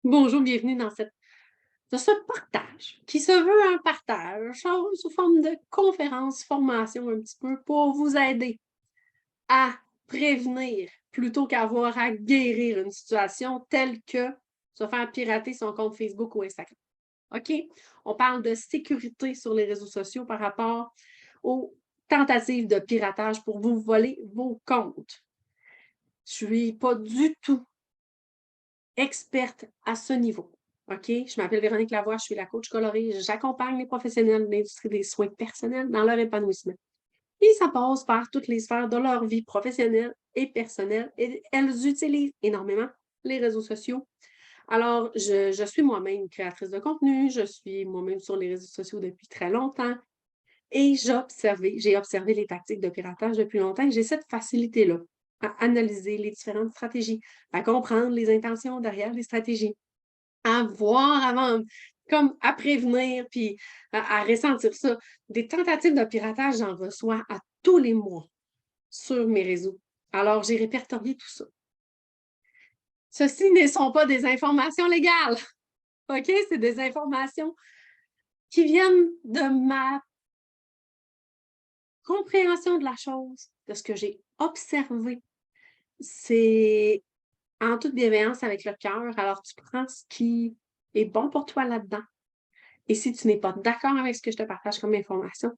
Bonjour, bienvenue dans ce partage qui se veut un partage sous forme de conférence, formation un petit peu pour vous aider à prévenir plutôt qu'avoir à guérir une situation telle que se faire pirater son compte Facebook ou Instagram. OK? On parle de sécurité sur les réseaux sociaux par rapport aux tentatives de piratage pour vous voler vos comptes. Je ne suis pas du tout experte à ce niveau. OK? Je m'appelle Véronique Lavoie, je suis la coach colorée. J'accompagne les professionnels de l'industrie des soins personnels dans leur épanouissement. Et ça passe par toutes les sphères de leur vie professionnelle et personnelle. Et elles utilisent énormément les réseaux sociaux. Alors, je suis moi-même créatrice de contenu, je suis moi-même sur les réseaux sociaux depuis très longtemps et j'ai observé les tactiques de piratage depuis longtemps et j'ai cette facilité-là à analyser les différentes stratégies, à comprendre les intentions derrière les stratégies, à voir avant, comme à prévenir, puis à ressentir ça. Des tentatives de piratage, j'en reçois à tous les mois sur mes réseaux. Alors, j'ai répertorié tout ça. Ceci ne sont pas des informations légales, OK? C'est des informations qui viennent de ma compréhension de la chose, de ce que j'ai observé. C'est en toute bienveillance avec le cœur. Alors, tu prends ce qui est bon pour toi là-dedans. Et si tu n'es pas d'accord avec ce que je te partage comme information,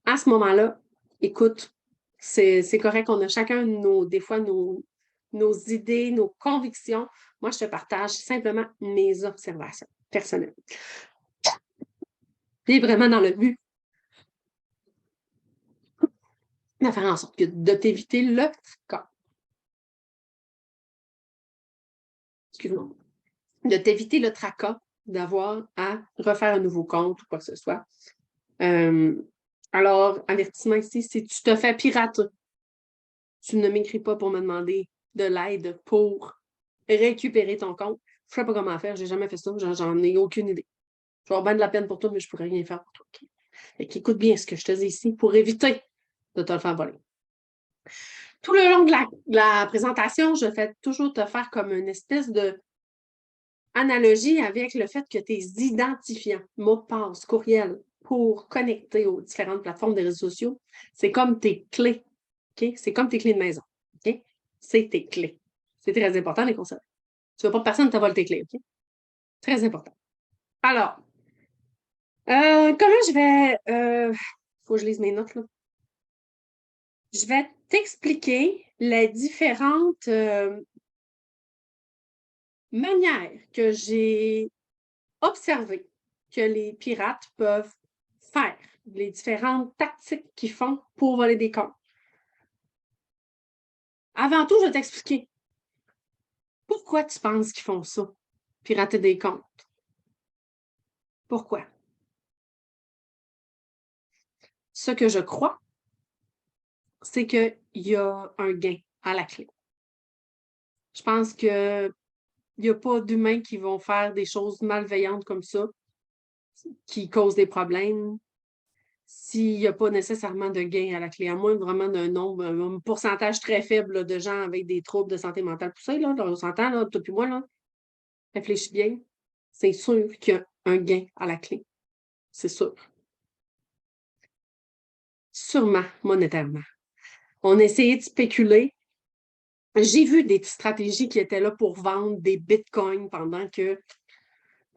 à ce moment-là, écoute, c'est correct. On a chacun des fois nos idées, nos convictions. Moi, je te partage simplement mes observations personnelles. Et vraiment dans le but de faire en sorte de t'éviter le tracas. Excuse-moi. De t'éviter le tracas d'avoir à refaire un nouveau compte ou quoi que ce soit. Alors, avertissement ici, si tu te fais pirater, tu ne m'écris pas pour me demander de l'aide pour récupérer ton compte. Je ne sais pas comment faire, j'ai jamais fait ça, j'en ai aucune idée. Je vais avoir bien de la peine pour toi, mais je ne pourrais rien faire pour toi. Okay? Fait qu'écoute bien ce que je te dis ici pour éviter de te le faire voler. Tout le long de la présentation, je fais toujours te faire comme une espèce de analogie avec le fait que tes identifiants, mots de passe, courriel, pour connecter aux différentes plateformes des réseaux sociaux, c'est comme tes clés. Okay? C'est comme tes clés de maison. Okay? C'est tes clés. C'est très important, les concepts. Tu ne veux pas que personne te vole tes clés. Okay? Très important. Alors, comment je vais... faut que je lise mes notes, là. Je vais t'expliquer les différentes manières que j'ai observées que les pirates peuvent faire, les différentes tactiques qu'ils font pour voler des comptes. Avant tout, je vais t'expliquer pourquoi tu penses qu'ils font ça, pirater des comptes. Pourquoi? Ce que je crois, c'est qu'il y a un gain à la clé. Je pense qu'il n'y a pas d'humains qui vont faire des choses malveillantes comme ça, qui causent des problèmes, s'il n'y a pas nécessairement de gain à la clé, à moins vraiment d'un nombre, un pourcentage très faible là, de gens avec des troubles de santé mentale poussés, là, on s'entend, là, toi et moi, là, réfléchis bien, c'est sûr qu'il y a un gain à la clé. C'est sûr. Sûrement, monétairement. On a essayé de spéculer. J'ai vu des stratégies qui étaient là pour vendre des bitcoins pendant qu'il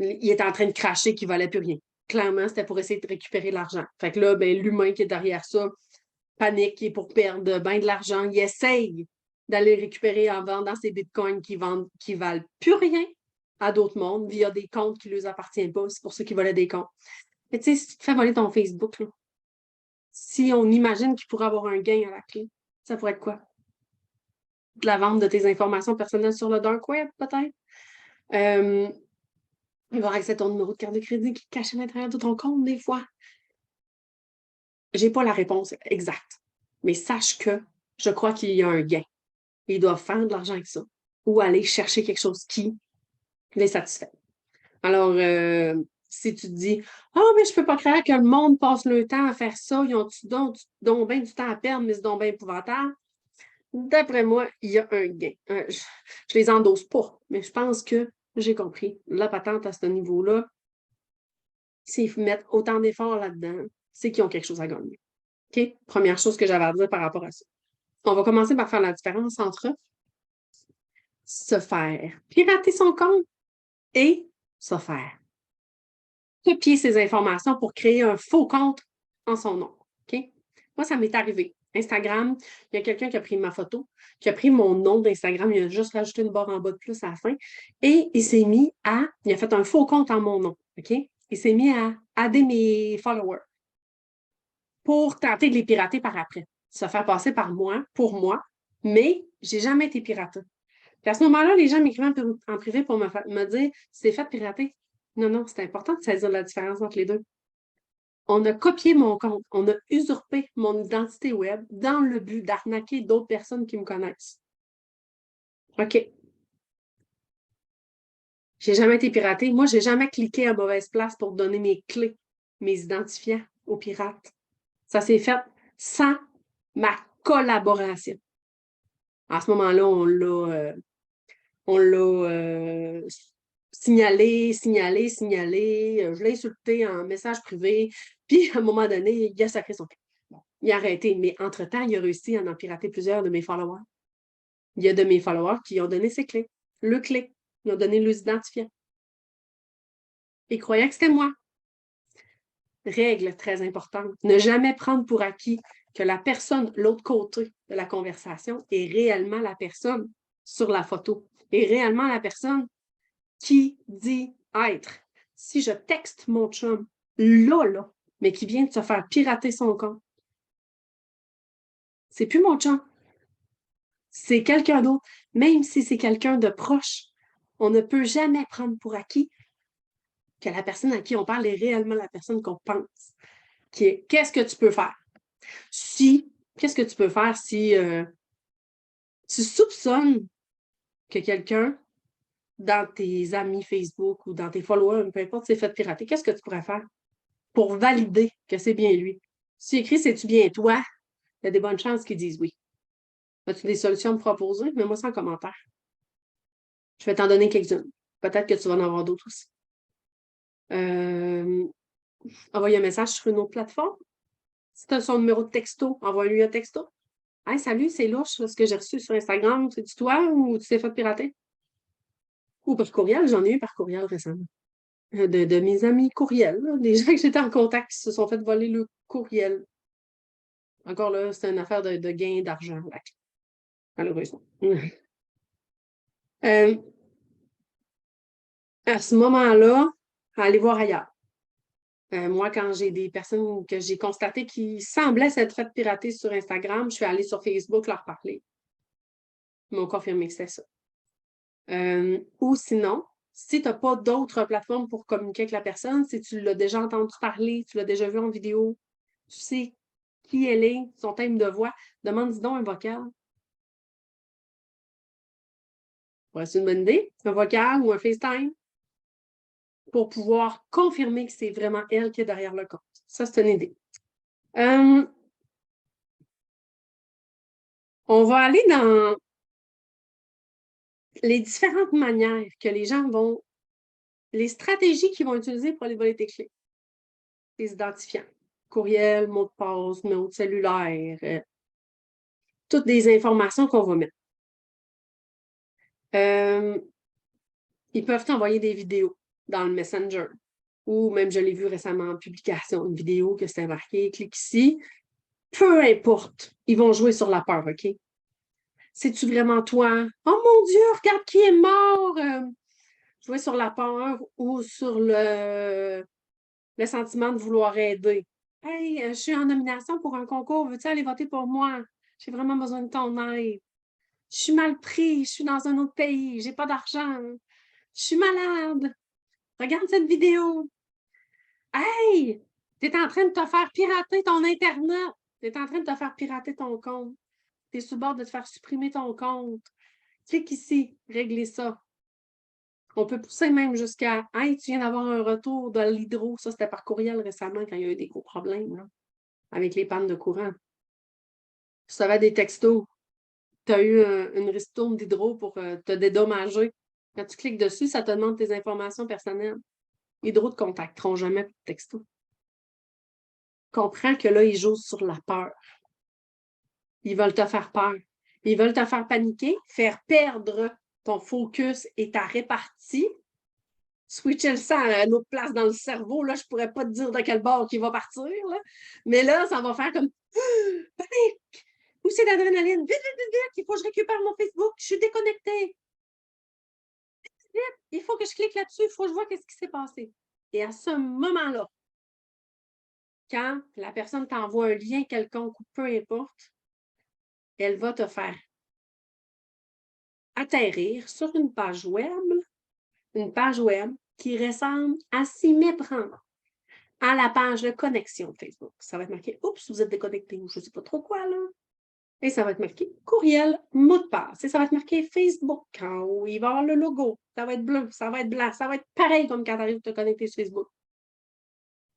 était en train de cracher qu'il ne valait plus rien. Clairement, c'était pour essayer de récupérer l'argent. Fait que là, ben, l'humain qui est derrière ça panique et pour perdre bien de l'argent, il essaye d'aller récupérer en vendant ces bitcoins qui valent plus rien à d'autres mondes via des comptes qui ne leur appartiennent pas. C'est pour ça qu'ils volaient des comptes. Mais tu sais, si tu te fais voler ton Facebook, là, si on imagine qu'il pourrait avoir un gain à la clé, ça pourrait être quoi? De la vente de tes informations personnelles sur le dark web, peut-être? Il va avoir accès à ton numéro de carte de crédit qui est caché à l'intérieur de ton compte, des fois. J'ai pas la réponse exacte. Mais sache que je crois qu'il y a un gain. Ils doivent faire de l'argent avec ça. Ou aller chercher quelque chose qui les satisfait. Alors, si tu te dis ah, mais je peux pas croire que le monde passe le temps à faire ça, ils ont donc bien du temps à perdre, mais c'est donc bien épouvantable. D'après moi, il y a un gain. Je les endosse pas, mais je pense que j'ai compris. La patente à ce niveau-là, s'ils mettent autant d'efforts là-dedans, c'est qu'ils ont quelque chose à gagner. OK? Première chose que j'avais à dire par rapport à ça. On va commencer par faire la différence entre se faire pirater son compte et se faire copier ses informations pour créer un faux compte en son nom. OK? Moi, ça m'est arrivé. Instagram, il y a quelqu'un qui a pris ma photo, qui a pris mon nom d'Instagram, il a juste rajouté une barre en bas de plus à la fin, et il s'est mis il a fait un faux compte en mon nom, OK? Il s'est mis à aider mes followers pour tenter de les pirater par après, se faire passer par moi, pour moi, mais j'ai jamais été piratée. Puis à ce moment-là, les gens m'écrivaient en privé pour me dire c'est fait pirater. Non, non, c'est important de saisir la différence entre les deux. On a copié mon compte, on a usurpé mon identité web dans le but d'arnaquer d'autres personnes qui me connaissent. OK. J'ai jamais été piratée. Moi, j'ai jamais cliqué à mauvaise place pour donner mes clés, mes identifiants aux pirates. Ça s'est fait sans ma collaboration. À ce moment-là, on l'a signalé. Je l'ai insulté en message privé. Puis, à un moment donné, il a sacré son camp. Bon, il a arrêté. Mais entre-temps, il a réussi à en pirater plusieurs de mes followers. Il y a de mes followers qui ont donné ses clés. Le clé. Ils ont donné les identifiants. Ils croyaient que c'était moi. Règle très importante. Ne jamais prendre pour acquis que la personne, l'autre côté de la conversation, est réellement la personne sur la photo. Est réellement la personne qui dit être. Si je texte mon chum, là, mais qui vient de se faire pirater son compte, c'est plus mon chum. C'est quelqu'un d'autre. Même si c'est quelqu'un de proche, on ne peut jamais prendre pour acquis que la personne à qui on parle est réellement la personne qu'on pense. Qu'est-ce que tu peux faire? Qu'est-ce que tu peux faire si tu soupçonnes que quelqu'un dans tes amis Facebook ou dans tes followers, peu importe, s'est fait pirater? Qu'est-ce que tu pourrais faire pour valider que c'est bien lui? Si écrit c'est-tu bien toi, il y a des bonnes chances qu'ils disent oui. As-tu des solutions à me proposer? Mets-moi ça en commentaire. Je vais t'en donner quelques-unes. Peut-être que tu vas en avoir d'autres aussi. Envoyer un message sur une autre plateforme. Si tu as son numéro de texto, envoie-lui un texto. Hey, salut, c'est louche ce que j'ai reçu sur Instagram. C'est-tu toi ou tu t'es fait pirater? Ou par courriel, j'en ai eu par courriel récemment. De mes amis courriels, là, des gens que j'étais en contact qui se sont fait voler le courriel. Encore là, c'est une affaire de gain d'argent, malheureusement. À ce moment-là, aller voir ailleurs. Moi, quand j'ai des personnes que j'ai constatées qui semblaient s'être faites pirater sur Instagram, je suis allée sur Facebook leur parler. Ils m'ont confirmé que c'était ça. Ou sinon, si tu n'as pas d'autres plateformes pour communiquer avec la personne, si tu l'as déjà entendu parler, tu l'as déjà vu en vidéo, tu sais qui elle est, son thème de voix, demande-y donc un vocal. Ouais, c'est une bonne idée. Un vocal ou un FaceTime pour pouvoir confirmer que c'est vraiment elle qui est derrière le compte. Ça, c'est une idée. On va aller dans les différentes manières que les gens vont, les stratégies qu'ils vont utiliser pour aller voler tes clés. Les identifiants. Courriel, mot de passe, numéro de cellulaire, toutes des informations qu'on va mettre. Ils peuvent t'envoyer des vidéos dans le Messenger. Ou même, je l'ai vu récemment en publication, une vidéo que c'était marqué, clique ici. Peu importe, ils vont jouer sur la peur, OK? C'est-tu vraiment toi? Oh mon Dieu, regarde qui est mort! Jouer sur la peur ou sur le sentiment de vouloir aider. Hey, je suis en nomination pour un concours, veux-tu aller voter pour moi? J'ai vraiment besoin de ton aide. Je suis mal pris, je suis dans un autre pays, j'ai pas d'argent. Je suis malade. Regarde cette vidéo. Hey, t'es en train de te faire pirater ton Internet. T'es en train de te faire pirater ton compte. T'es sur le bord de te faire supprimer ton compte. Clique ici, régler ça. On peut pousser même jusqu'à hey, tu viens d'avoir un retour de l'hydro. Ça, c'était par courriel récemment quand il y a eu des gros problèmes là, avec les pannes de courant. Tu avais des textos. tu as eu une ristourne d'hydro pour te dédommager. Quand tu cliques dessus, ça te demande tes informations personnelles. Hydro ne te contacteront jamais pour texto. Comprends que là, ils jouent sur la peur. Ils veulent te faire peur. Ils veulent te faire paniquer, faire perdre ton focus et ta répartie. Switcher le sang à une autre place dans le cerveau. Là, je ne pourrais pas te dire de quel bord il va partir. Là. Mais là, ça va faire comme panique! Où c'est l'adrénaline? Vite, vite, vite, vite! Il faut que je récupère mon Facebook. Je suis déconnectée. Vite, il faut que je clique là-dessus. Il faut que je vois qu'est-ce qui s'est passé. Et à ce moment-là, quand la personne t'envoie un lien quelconque ou peu importe, elle va te faire atterrir sur une page web qui ressemble à s'y méprendre à la page de connexion Facebook. Ça va être marqué « Oups, vous êtes déconnecté » ou je ne sais pas trop quoi, là. Et ça va être marqué « Courriel, mot de passe ». Et ça va être marqué « Facebook » en haut. Il va y avoir le logo. Ça va être bleu, ça va être blanc. Ça va être pareil comme quand tu arrives à te connecter sur Facebook.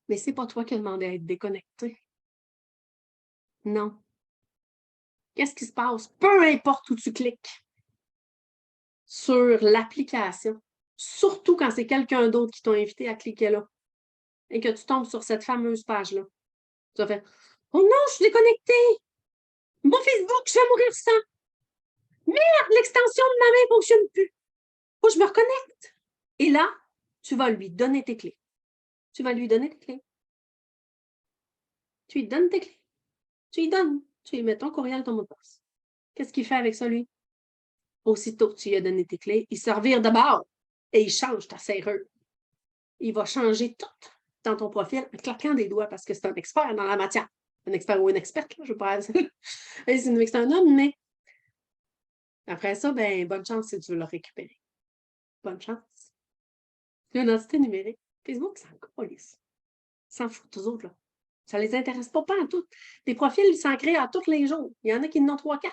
Mais ce n'est pas toi qui as demandé à être déconnecté. Non. Qu'est-ce qui se passe? Peu importe où tu cliques sur l'application, surtout quand c'est quelqu'un d'autre qui t'a invité à cliquer là et que tu tombes sur cette fameuse page-là. Tu vas faire « Oh non, je suis déconnectée! Mon Facebook, je vais mourir sans! Merde, l'extension de ma main ne fonctionne plus! Faut que je me reconnecte! » Et là, tu vas lui donner tes clés. Tu vas lui donner tes clés. Tu lui donnes tes clés. Tu lui donnes. Tu lui mets ton courriel, ton mot de passe. Qu'est-ce qu'il fait avec ça, lui? Aussitôt que tu lui as donné tes clés, il se revire de bord et il change ta serrure. Il va changer tout dans ton profil en claquant des doigts parce que c'est un expert dans la matière. Un expert ou une experte, là, je ne veux pas dire. C'est un homme, mais après ça, ben, bonne chance si tu veux le récupérer. Bonne chance. L'identité numérique. Facebook, ça en colisse. S'en foutent, tous autres, là. Ça ne les intéresse pas en tout. Des profils, ils s'en créent à tous les jours. Il y en a qui en ont 3-4.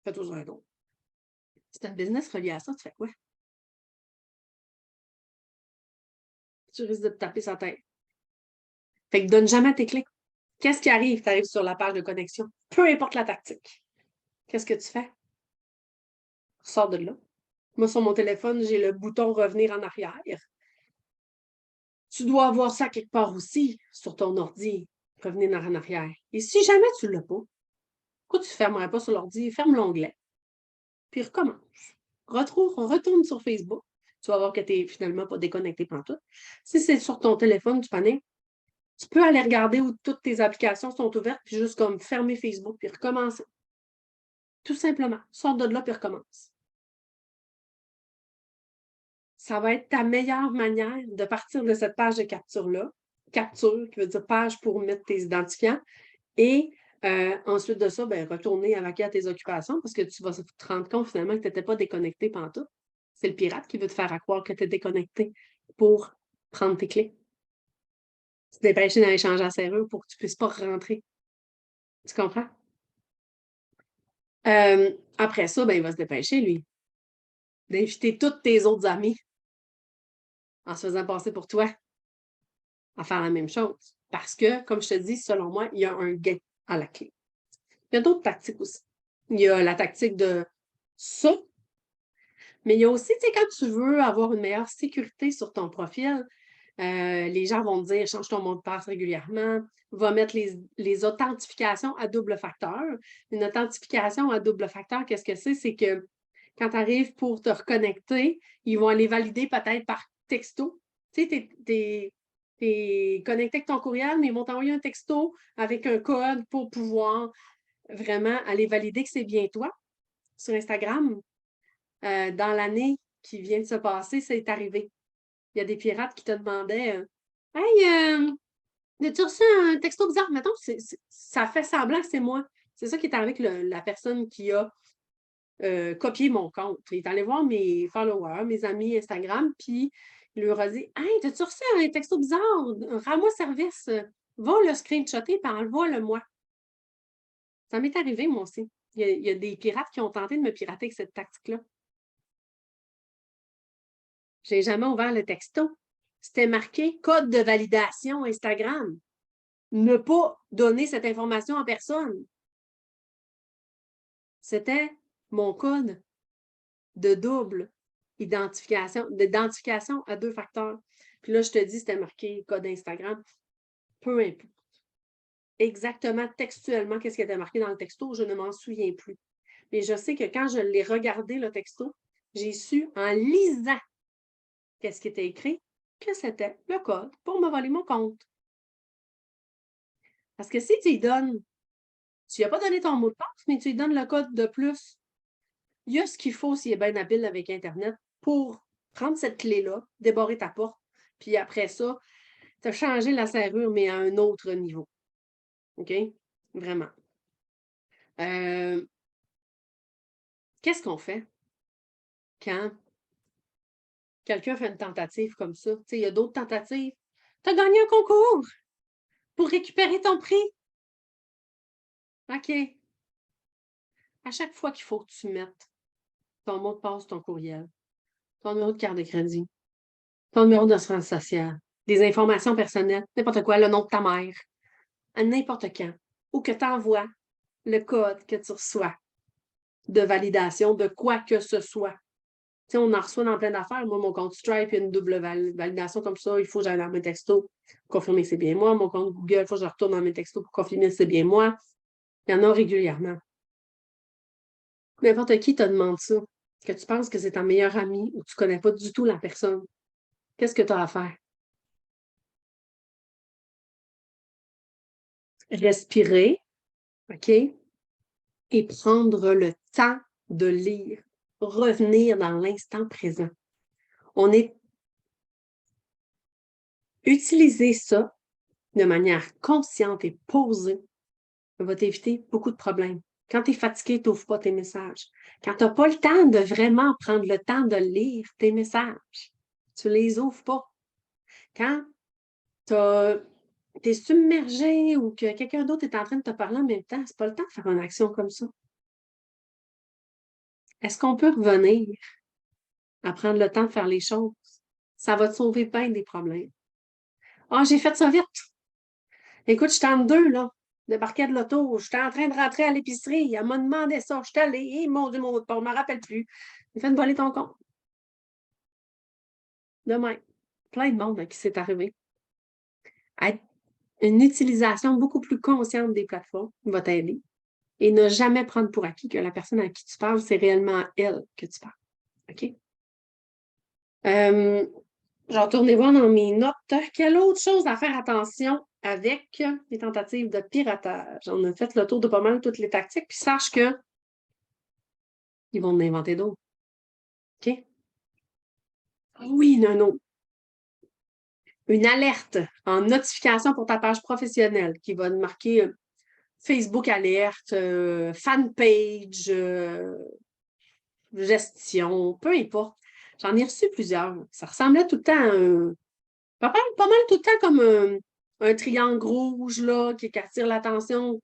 Fais-toi un autre. C'est un business relié à ça, tu fais quoi? Tu risques de te taper sa tête. Fait que donne jamais tes clés. Qu'est-ce qui arrive? Tu arrives sur la page de connexion. Peu importe la tactique. Qu'est-ce que tu fais? Sors de là. Moi, sur mon téléphone, j'ai le bouton revenir en arrière. Tu dois avoir ça quelque part aussi, sur ton ordi, revenir en arrière. Et si jamais tu ne l'as pas, pourquoi tu ne fermerais pas sur l'ordi? Ferme l'onglet, puis recommence. Retourne sur Facebook. Tu vas voir que tu n'es finalement pas déconnecté pantoute. Si c'est sur ton téléphone, tu paniques, tu peux aller regarder où toutes tes applications sont ouvertes, puis juste comme fermer Facebook, puis recommencer. Tout simplement. Sors de là, puis recommence. Ça va être ta meilleure manière de partir de cette page de capture-là. Capture, qui veut dire page pour mettre tes identifiants. Et ensuite de ça, ben, retourner à tes occupations parce que tu vas te rendre compte finalement que tu n'étais pas déconnecté pantoute. C'est le pirate qui veut te faire croire que tu es déconnecté pour prendre tes clés. Se dépêcher d'aller changer la serrure pour que tu ne puisses pas rentrer. Tu comprends? Après ça, ben, il va se dépêcher, lui, d'inviter tous tes autres amis en se faisant passer pour toi à faire la même chose. Parce que, comme je te dis, selon moi, il y a un gain à la clé. Il y a d'autres tactiques aussi. Il y a la tactique de ça, mais il y a aussi, tu sais, quand tu veux avoir une meilleure sécurité sur ton profil, les gens vont te dire change ton mot de passe régulièrement, va mettre les authentifications à double facteur. Une authentification à double facteur, qu'est-ce que c'est? C'est que quand tu arrives pour te reconnecter, ils vont aller valider peut-être par texto. Tu sais, tu es connecté avec ton courriel, mais ils vont t'envoyer un texto avec un code pour pouvoir vraiment aller valider que c'est bien toi. Sur Instagram, dans l'année qui vient de se passer, c'est arrivé. Il y a des pirates qui te demandaient Hey, as-tu reçu un texto bizarre? Mettons, ça fait semblant que c'est moi. C'est ça qui est arrivé avec la personne qui a copié mon compte. Il est allé voir mes followers, mes amis Instagram, puis il leur a dit Hey, as-tu reçu un texto bizarre? Rends-moi service. Va le screenshotter et envoie-le-moi. Ça m'est arrivé, moi aussi. Il y a des pirates qui ont tenté de me pirater avec cette tactique-là. Je n'ai jamais ouvert le texto. C'était marqué code de validation Instagram. Ne pas donner cette information à personne. C'était mon code de double d'identification à 2 facteurs. Puis là, je te dis, c'était marqué code Instagram. Peu importe. Exactement, textuellement, qu'est-ce qui était marqué dans le texto, je ne m'en souviens plus. Mais je sais que quand je l'ai regardé, le texto, j'ai su en lisant qu'est-ce qui était écrit, que c'était le code pour me voler mon compte. Parce que si tu lui donnes, tu lui as pas donné ton mot de passe, mais tu lui donnes le code de plus, il y a ce qu'il faut s'il est bien habile avec Internet pour prendre cette clé-là, débarrer ta porte, puis après ça, te changer la serrure, mais à un autre niveau. OK? Vraiment. Qu'est-ce qu'on fait quand quelqu'un fait une tentative comme ça? Tu sais, il y a d'autres tentatives. Tu as gagné un concours pour récupérer ton prix. OK. À chaque fois qu'il faut que tu mettes ton mot de passe, ton courriel, ton numéro de carte de crédit, ton numéro d'assurance sociale, des informations personnelles, n'importe quoi, le nom de ta mère, à n'importe quand, ou que tu envoies le code que tu reçois de validation de quoi que ce soit. Tu sais, on en reçoit dans plein d'affaires. Moi, mon compte Stripe, il y a une double validation comme ça. Il faut que j'aille dans mes textos pour confirmer que c'est bien moi. Mon compte Google, il faut que je retourne dans mes textos pour confirmer que c'est bien moi. Il y en a régulièrement. N'importe qui te demande ça, que tu penses que c'est ta meilleure amie ou tu ne connais pas du tout la personne. Qu'est-ce que tu as à faire? Respirer, OK? Et prendre le temps de lire. Revenir dans l'instant présent. On est utiliser ça de manière consciente et posée, ça va t'éviter beaucoup de problèmes. Quand tu es fatigué, tu n'ouvres pas tes messages. Quand tu n'as pas le temps de vraiment prendre le temps de lire tes messages, tu ne les ouvres pas. Quand tu es submergé ou que quelqu'un d'autre est en train de te parler en même temps, ce n'est pas le temps de faire une action comme ça. Est-ce qu'on peut revenir à prendre le temps de faire les choses? Ça va te sauver bien des problèmes. Ah, j'ai fait ça vite. Écoute, je suis en deux, là. Débarquais de l'auto. J'étais en train de rentrer à l'épicerie. Elle m'a demandé ça. Je suis allée. Mon Dieu, mon mot de passe, je ne me rappelle plus. J'ai fait voler ton compte. Demain. Plein de monde à qui c'est arrivé. Une utilisation beaucoup plus consciente des plateformes va t'aider. Et ne jamais prendre pour acquis que la personne à qui tu parles, c'est réellement à elle que tu parles. OK? Je vais retourner voir dans mes notes. Quelle autre chose à faire attention avec les tentatives de piratage? On a fait le tour de pas mal toutes les tactiques, puis sache que ils vont en inventer d'autres. OK? Oui, non. Une alerte en notification pour ta page professionnelle qui va te marquer Facebook alerte, fanpage, gestion, peu importe. J'en ai reçu plusieurs. Ça ressemblait tout le temps à pas mal tout le temps comme un triangle rouge là, qui attire l'attention.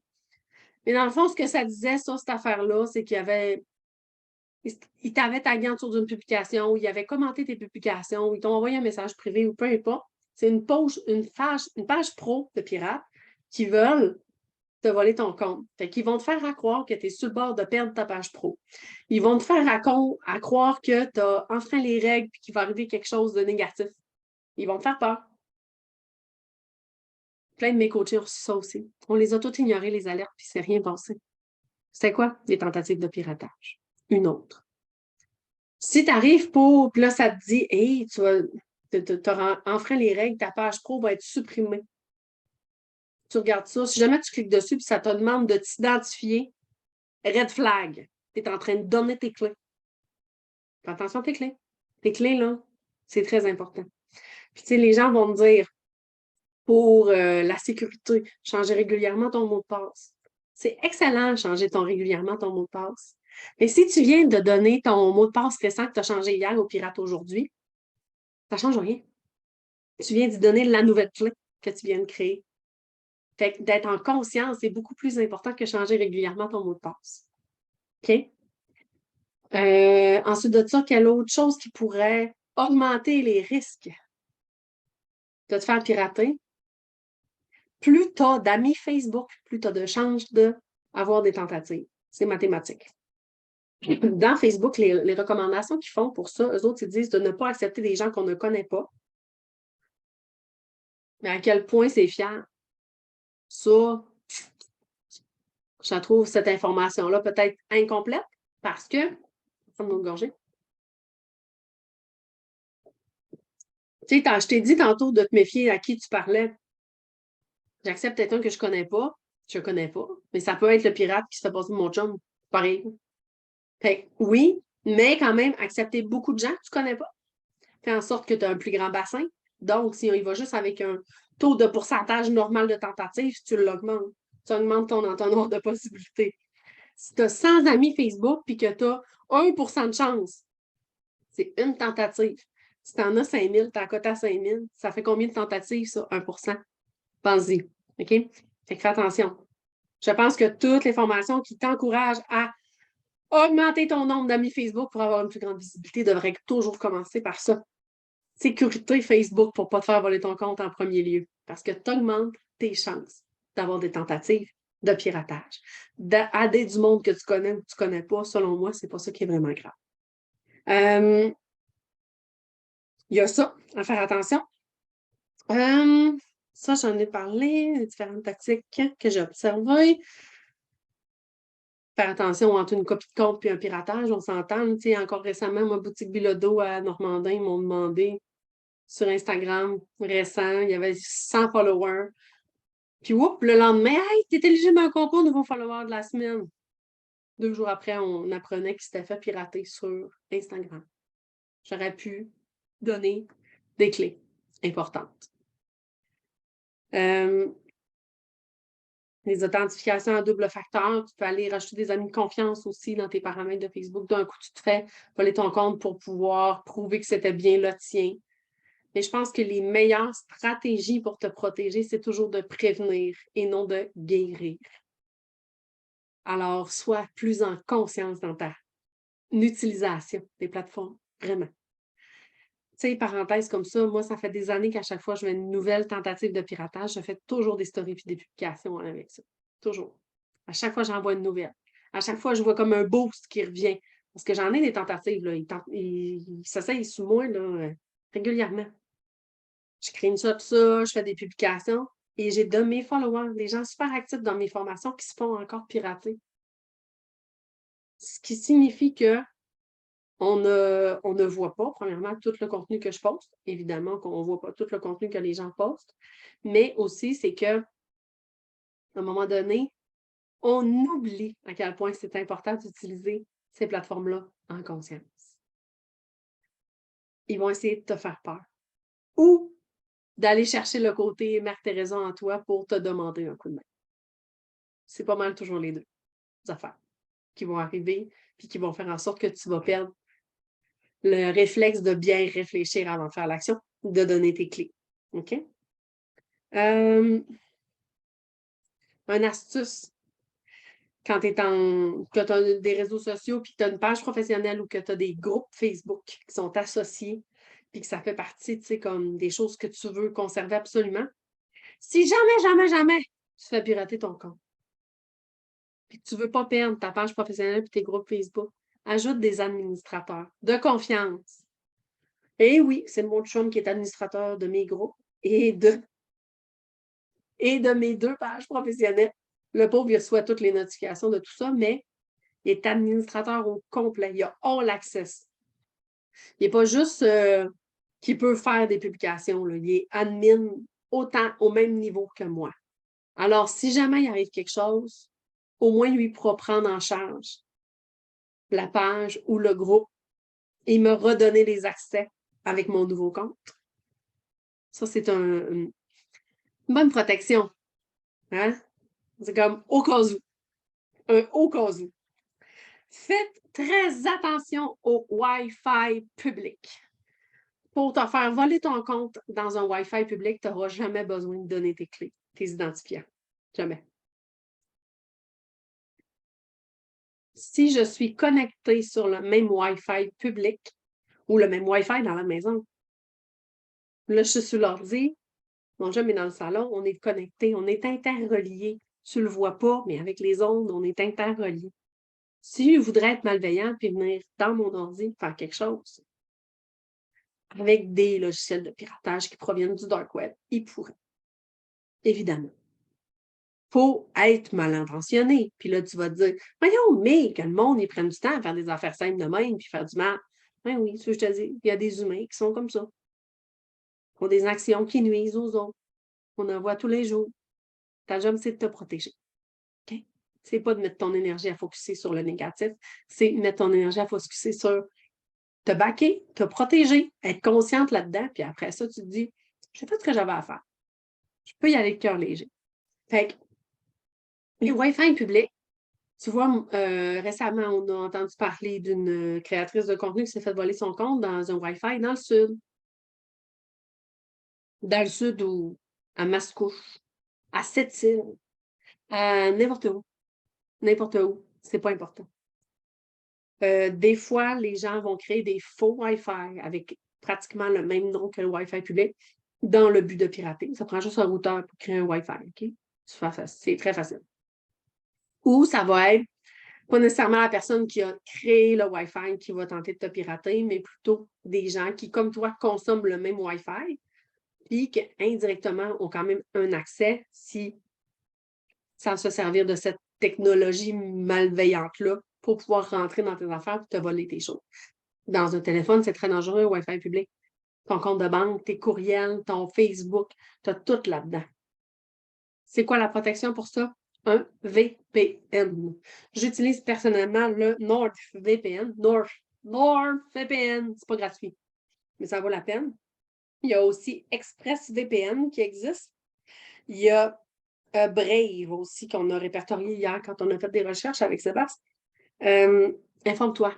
Mais dans le fond, ce que ça disait sur cette affaire-là, c'est qu'il y avait. Ils t'avaient tagué en dessous d'une publication, ou ils avaient commenté tes publications, ou ils t'ont envoyé un message privé, ou peu importe. C'est une page pro de pirates qui veulent te voler ton compte. Fait qu'ils vont te faire croire que tu es sur le bord de perdre ta page pro. Ils vont te faire à croire que tu as enfreint les règles et qu'il va arriver quelque chose de négatif. Ils vont te faire peur. Plein de mes coachés ont reçu ça aussi. On les a tous ignorés, les alertes, puis c'est rien passé. C'était quoi? Des tentatives de piratage. Une autre. Si tu arrives pour, puis là, ça te dit, hey, tu as enfreint les règles, ta page pro va être supprimée. Tu regardes ça. Si jamais tu cliques dessus, puis ça te demande de t'identifier, red flag. Tu es en train de donner tes clés. Fais attention à tes clés. Tes clés, là, c'est très important. Puis, tu sais, les gens vont me dire, pour la sécurité, changer régulièrement ton mot de passe. C'est excellent de changer régulièrement ton mot de passe. Mais si tu viens de donner ton mot de passe récent que tu as changé hier au pirate aujourd'hui, ça ne change rien. Tu viens d'y donner la nouvelle clé que tu viens de créer. Fait que d'être en conscience, c'est beaucoup plus important que changer régulièrement ton mot de passe. OK? Ensuite de ça, quelle autre chose qui pourrait augmenter les risques de te faire pirater? Plus tu as d'amis Facebook, plus tu as de chances d'avoir des tentatives. C'est mathématique. Dans Facebook, les recommandations qu'ils font pour ça, eux autres, ils disent de ne pas accepter des gens qu'on ne connaît pas. Mais à quel point c'est fiable? Ça, je trouve cette information-là peut-être incomplète parce que, prendre une gorgée. Tu sais, je t'ai dit tantôt de te méfier à qui tu parlais. J'accepte quelqu'un que je connais pas, mais ça peut être le pirate qui se fait passer pour mon chum, pareil. Fait que oui, mais quand même, accepter beaucoup de gens que tu connais pas fait en sorte que tu as un plus grand bassin. Donc, si on y va juste avec un taux de pourcentage normal de tentatives, tu l'augmentes. Tu augmentes ton entonnoir de possibilités. Si tu as 100 amis Facebook puis que tu as 1% de chance, c'est une tentative. Si tu en as 5000, tu as coté à 5000, ça fait combien de tentatives, ça? 1%. Pense-y. OK? Fait que fais attention. Je pense que toutes les formations qui t'encouragent à augmenter ton nombre d'amis Facebook pour avoir une plus grande visibilité devraient toujours commencer par ça. Sécurité Facebook pour ne pas te faire voler ton compte en premier lieu. Parce que tu augmentes tes chances d'avoir des tentatives de piratage. D'aider du monde que tu connais ou que tu ne connais pas, selon moi, c'est pas ça qui est vraiment grave. Il y a ça, à faire attention. Ça, j'en ai parlé, les différentes tactiques que j'ai observées. Faire attention entre une copie de compte et un piratage, on s'entend. Encore récemment, ma boutique Bilodeau à Normandin, ils m'ont demandé sur Instagram récent, il y avait 100 followers. Puis, oups, le lendemain, hey, t'es éligible à un concours nouveau follower de la semaine. 2 jours après, on apprenait qu'il s'était fait pirater sur Instagram. J'aurais pu donner des clés importantes. Les authentifications à double facteur, tu peux aller rajouter des amis de confiance aussi dans tes paramètres de Facebook. D'un coup, tu te fais voler ton compte pour pouvoir prouver que c'était bien le tien. Mais je pense que les meilleures stratégies pour te protéger, c'est toujours de prévenir et non de guérir. Alors, sois plus en conscience dans ta utilisation des plateformes, vraiment. Tu sais, parenthèse comme ça, moi, ça fait des années qu'à chaque fois que je fais une nouvelle tentative de piratage, je fais toujours des stories et des publications avec ça. Toujours. À chaque fois, j'envoie une nouvelle. À chaque fois, je vois comme un boost qui revient. Parce que j'en ai des tentatives, là. Ils s'essayent sous moi, là, régulièrement. Je screenshot ça, je fais des publications et j'ai de mes followers, des gens super actifs dans mes formations qui se font encore pirater. Ce qui signifie que on ne voit pas, premièrement, tout le contenu que je poste. Évidemment qu'on ne voit pas tout le contenu que les gens postent, mais aussi, c'est qu'à un moment donné, on oublie à quel point c'est important d'utiliser ces plateformes-là en conscience. Ils vont essayer de te faire peur ou d'aller chercher le côté Mère Teresa en toi pour te demander un coup de main. C'est pas mal toujours les deux affaires qui vont arriver puis qui vont faire en sorte que tu vas perdre le réflexe de bien réfléchir avant de faire l'action, de donner tes clés. OK? Une astuce, quand tu as des réseaux sociaux puis que tu as une page professionnelle ou que tu as des groupes Facebook qui sont associés puis que ça fait partie, tu sais, comme des choses que tu veux conserver absolument. Si jamais, tu fais pirater ton compte puis que tu ne veux pas perdre ta page professionnelle puis tes groupes Facebook, ajoute des administrateurs de confiance. Et oui, c'est mon chum qui est administrateur de mes groupes et de mes 2 pages professionnelles. Le pauvre, il reçoit toutes les notifications de tout ça, mais il est administrateur au complet. Il a all access. Il n'est pas juste qu'il peut faire des publications. Là. Il est admin autant au même niveau que moi. Alors, si jamais il arrive quelque chose, au moins lui pourra prendre en charge la page ou le groupe et me redonner les accès avec mon nouveau compte. Ça, c'est une bonne protection. Hein? C'est comme au cas où. Un au cas où. Faites très attention au Wi-Fi public. Pour te faire voler ton compte dans un Wi-Fi public, tu n'auras jamais besoin de donner tes clés, tes identifiants. Jamais. Si je suis connectée sur le même Wi-Fi public ou le même Wi-Fi dans la maison, là, je suis sur l'ordi, mon chum est dans le salon, on est connecté, on est interreliés. Tu ne le vois pas, mais avec les ondes, on est interreliés. S'il voudrait être malveillant puis venir dans mon ordi faire quelque chose avec des logiciels de piratage qui proviennent du dark web, il pourrait. Évidemment. Faut être mal intentionné. Puis là, tu vas te dire, voyons, mais que le monde, ils prenne du temps à faire des affaires simples de même puis faire du mal. Ben oui, ce que je te dis, il y a des humains qui sont comme ça. Qui ont des actions qui nuisent aux autres. On en voit tous les jours. Ta job, c'est de te protéger. OK? C'est pas de mettre ton énergie à focuser sur le négatif, c'est mettre ton énergie à focuser sur te baquer, te protéger, être consciente là-dedans, puis après ça, tu te dis, j'ai fait ce que j'avais à faire. Je peux y aller le cœur léger. Fait que les Wi-Fi publics, tu vois, récemment, on a entendu parler d'une créatrice de contenu qui s'est fait voler son compte dans un Wi-Fi dans le sud. Dans le sud ou à Mascouche, à Sept-Îles, à n'importe où. N'importe où. C'est pas important. Des fois, les gens vont créer des faux Wi-Fi avec pratiquement le même nom que le Wi-Fi public dans le but de pirater. Ça prend juste un routeur pour créer un Wi-Fi, OK? C'est très facile. Ou ça va être pas nécessairement la personne qui a créé le Wi-Fi qui va tenter de te pirater, mais plutôt des gens qui, comme toi, consomment le même Wi-Fi, puis qui indirectement ont quand même un accès si sans se servir de cette technologie malveillante-là pour pouvoir rentrer dans tes affaires et te voler tes choses. Dans un téléphone, c'est très dangereux, Wi-Fi public. Ton compte de banque, tes courriels, ton Facebook, tu as tout là-dedans. C'est quoi la protection pour ça? Un VPN. J'utilise personnellement le NordVPN. NordVPN, c'est pas gratuit, mais ça vaut la peine. Il y a aussi ExpressVPN qui existe. Il y a Brave aussi, qu'on a répertorié hier quand on a fait des recherches avec Sébastien. Informe-toi.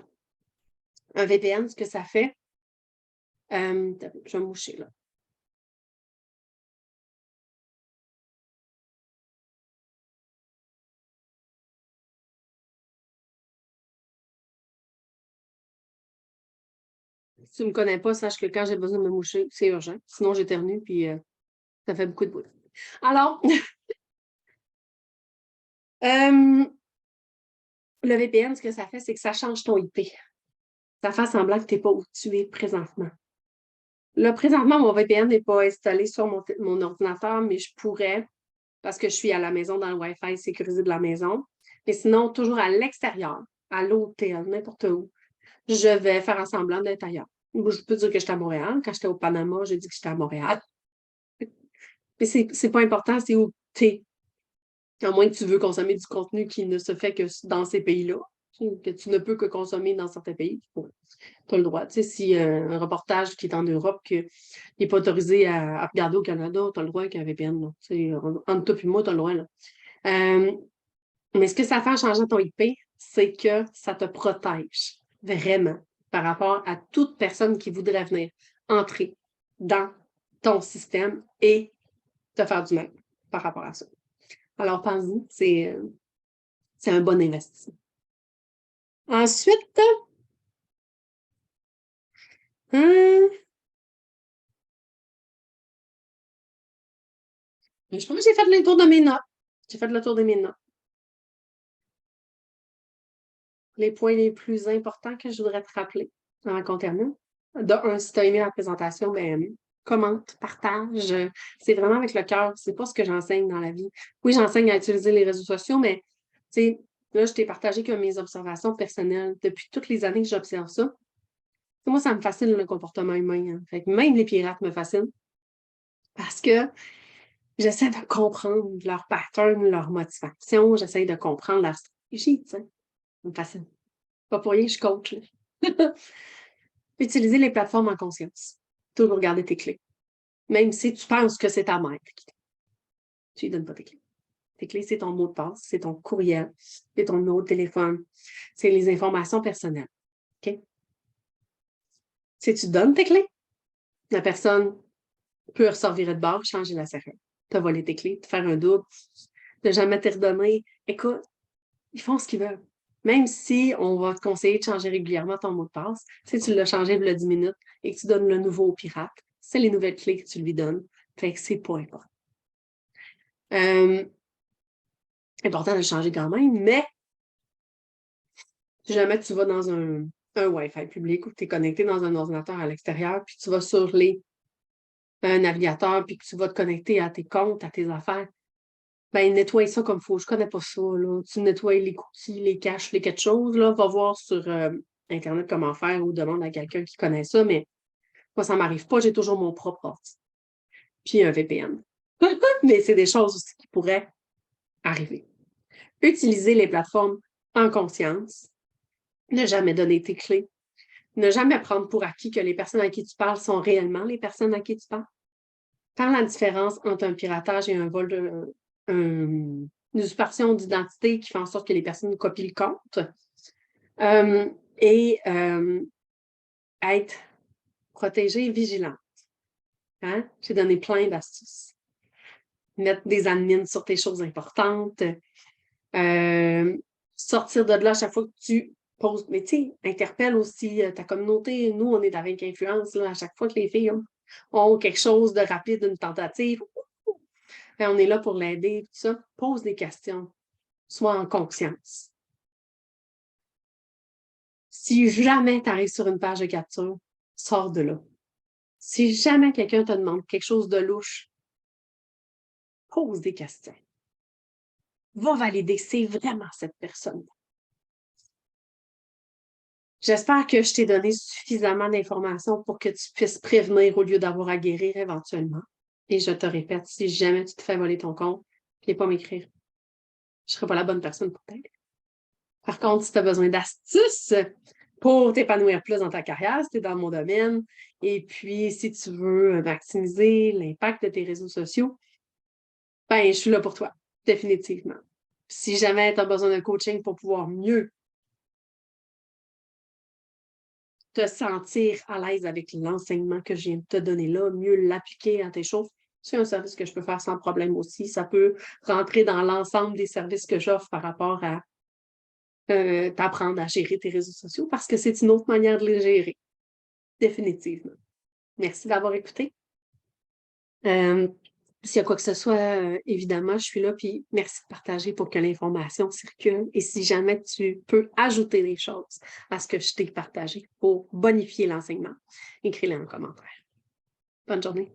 Un VPN, ce que ça fait. Je vais me moucher là. Si tu ne me connais pas, sache que quand j'ai besoin de me moucher, c'est urgent. Sinon, j'éternue, puis ça fait beaucoup de bruit. Alors, le VPN, ce que ça fait, c'est que ça change ton IP. Ça fait semblant que tu n'es pas où tu es présentement. Là, présentement, mon VPN n'est pas installé sur mon ordinateur, mais je pourrais, parce que je suis à la maison dans le Wi-Fi sécurisé de la maison. Mais sinon, toujours à l'extérieur, à l'hôtel, n'importe où, je vais faire en semblant d'être ailleurs. Je peux dire que j'étais à Montréal. Quand j'étais au Panama, j'ai dit que j'étais à Montréal. Mais c'est pas important, c'est où tu es. À moins que tu veux consommer du contenu qui ne se fait que dans ces pays-là, que tu ne peux que consommer dans certains pays. Tu as le droit. Tu sais, si un reportage qui est en Europe, qui n'est pas autorisé à regarder au Canada, tu as le droit avec un VPN. Là. Entre toi et moi, tu as le droit. Là. Mais ce que ça fait en changeant ton IP, c'est que ça te protège vraiment par rapport à toute personne qui voudrait venir entrer dans ton système et te faire du mal par rapport à ça. Alors, pense-y, c'est un bon investissement. Ensuite, je pense que j'ai fait le tour de mes notes. J'ai fait le tour de mes notes. Les points les plus importants que je voudrais te rappeler avant qu'on termine. De un, si tu as aimé la présentation, ben, commente, partage. C'est vraiment avec le cœur. C'est pas ce que j'enseigne dans la vie. Oui, j'enseigne à utiliser les réseaux sociaux, mais tu sais, là, je t'ai partagé que mes observations personnelles depuis toutes les années que j'observe ça. Moi, ça me fascine le comportement humain. Hein. Fait que même les pirates me fascinent parce que j'essaie de comprendre leur pattern, leur motivation, j'essaie de comprendre leur stratégie. Ça me fascine. Pas pour rien que je coach. Utiliser les plateformes en conscience. Toujours garder tes clés. Même si tu penses que c'est ta mère. Tu lui donnes pas tes clés. Tes clés, c'est ton mot de passe, c'est ton courriel, c'est ton numéro de téléphone, c'est les informations personnelles. OK? Si tu donnes tes clés, la personne peut ressortir de bord, changer la serrure, te voler tes clés, te faire un double, de jamais te redonner. Écoute, ils font ce qu'ils veulent. Même si on va te conseiller de changer régulièrement ton mot de passe, si tu l'as changé il y a 10 minutes et que tu donnes le nouveau au pirate, c'est les nouvelles clés que tu lui donnes. Fait que c'est pas important. Important de le changer quand même, mais Si jamais tu vas dans un Wi-Fi public ou que tu es connecté dans un ordinateur à l'extérieur, puis tu vas sur un navigateur, puis que tu vas te connecter à tes comptes, à tes affaires, ben nettoie ça comme il faut. Je connais pas ça, là. Tu nettoies les cookies, les caches, les quelque chose, là. Va voir sur Internet comment faire ou demande à quelqu'un qui connaît ça, mais moi, ça m'arrive pas. J'ai toujours mon propre ordi. Puis un VPN. Mais c'est des choses aussi qui pourraient arriver. Utiliser les plateformes en conscience. Ne jamais donner tes clés. Ne jamais prendre pour acquis que les personnes à qui tu parles sont réellement les personnes à qui tu parles. Faire la différence entre un piratage et un vol une usurpation d'identité qui fait en sorte que les personnes copient le compte. Et être protégée et vigilante. Hein? J'ai donné plein d'astuces. Mettre des admins sur tes choses importantes. Sortir de là à chaque fois que tu poses. Mais tu sais, interpelle aussi ta communauté. Nous, on est avec influence là, à chaque fois que les filles ont quelque chose de rapide, une tentative. On est là pour l'aider, tout ça. Pose des questions. Sois en conscience. Si jamais tu arrives sur une page de capture, sors de là. Si jamais quelqu'un te demande quelque chose de louche, pose des questions. Va valider que c'est vraiment cette personne. J'espère que je t'ai donné suffisamment d'informations pour que tu puisses prévenir au lieu d'avoir à guérir éventuellement. Et je te répète, si jamais tu te fais voler ton compte, n'oublie pas m'écrire. Je ne serai pas la bonne personne pour t'aider. Par contre, si tu as besoin d'astuces pour t'épanouir plus dans ta carrière, si tu es dans mon domaine, et puis si tu veux maximiser l'impact de tes réseaux sociaux, ben, je suis là pour toi, définitivement. Si jamais tu as besoin d'un coaching pour pouvoir mieux te sentir à l'aise avec l'enseignement que je viens de te donner là, mieux l'appliquer à tes choses, c'est un service que je peux faire sans problème aussi. Ça peut rentrer dans l'ensemble des services que j'offre par rapport à t'apprendre à gérer tes réseaux sociaux parce que c'est une autre manière de les gérer, définitivement. Merci d'avoir écouté. S'il y a quoi que ce soit, évidemment, je suis là, puis merci de partager pour que l'information circule. Et si jamais tu peux ajouter des choses à ce que je t'ai partagé pour bonifier l'enseignement, écris-le en commentaire. Bonne journée.